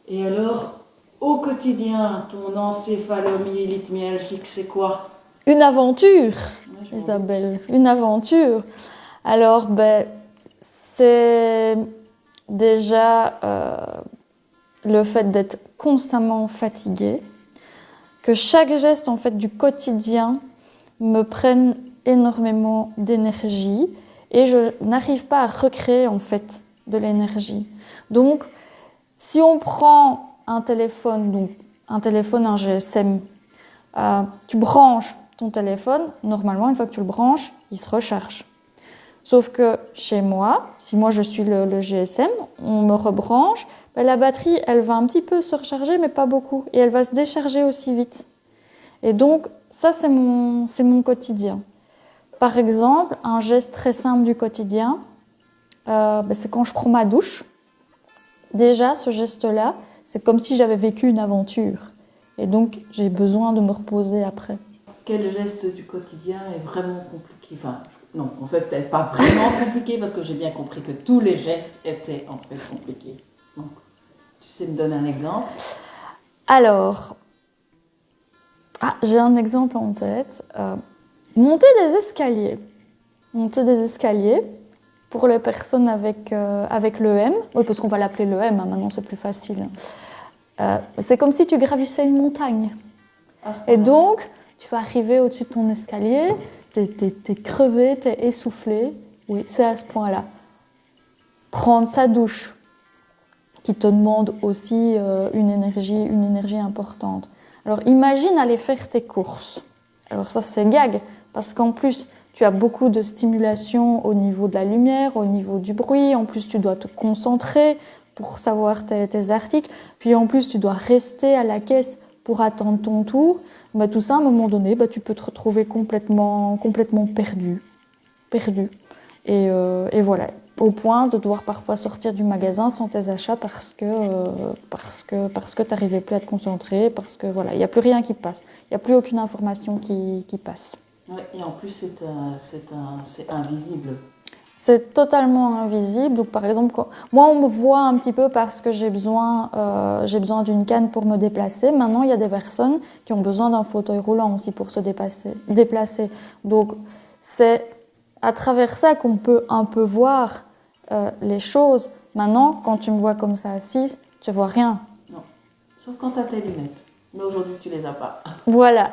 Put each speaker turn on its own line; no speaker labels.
Et alors, au quotidien, ton encéphalomyélite myalgique, c'est quoi?
Une aventure,
Ouais, je m'en
Isabelle, une aventure. Alors, c'est déjà le fait d'être constamment fatiguée, que chaque geste en fait du quotidien me prenne énormément d'énergie et je n'arrive pas à recréer en fait de l'énergie. Donc, si on prend un téléphone, un GSM, tu branches ton téléphone, normalement une fois que tu le branches, il se recharge. Sauf que chez moi, si moi je suis le GSM, on me rebranche, la batterie elle va un petit peu se recharger mais pas beaucoup et elle va se décharger aussi vite. Et donc ça c'est mon quotidien. Par exemple, un geste très simple du quotidien, c'est quand je prends ma douche. Déjà, ce geste-là, c'est comme si j'avais vécu une aventure. Et donc, j'ai besoin de me reposer après.
Quel geste du quotidien est vraiment compliqué? Enfin, non, en fait, peut-être pas vraiment compliqué parce que j'ai bien compris que tous les gestes étaient en fait compliqués. Donc, tu sais me donner un exemple?
Alors, j'ai un exemple en tête. Monter des escaliers. Monter des escaliers pour les personnes avec l'EM. Oui, parce qu'on va l'appeler l'EM, hein, maintenant c'est plus facile. C'est comme si tu gravissais une montagne. Et donc, tu vas arriver au-dessus de ton escalier, t'es crevé, t'es essoufflé. Oui, c'est à ce point-là. Prendre sa douche, qui te demande aussi une énergie importante. Alors, imagine aller faire tes courses. Alors ça, c'est gag, parce qu'en plus, tu as beaucoup de stimulation au niveau de la lumière, au niveau du bruit. En plus, tu dois te concentrer pour savoir tes articles. Puis en plus, tu dois rester à la caisse pour attendre ton tour. Tout ça, à un moment donné, tu peux te retrouver complètement perdu. Et voilà, au point de devoir parfois sortir du magasin sans tes achats parce que tu n'arrivais plus à te concentrer, parce que voilà, il n'y a plus rien qui passe, il n'y a plus aucune information qui passe.
Ouais, et en plus, c'est invisible.
C'est totalement invisible. Donc, par exemple, moi, on me voit un petit peu parce que j'ai besoin d'une canne pour me déplacer. Maintenant, il y a des personnes qui ont besoin d'un fauteuil roulant aussi pour se déplacer. Donc, c'est à travers ça qu'on peut un peu voir les choses. Maintenant, quand tu me vois comme ça assise, tu vois rien.
Non, sauf quand tu as tes lunettes. Mais aujourd'hui, tu les as pas.
Voilà.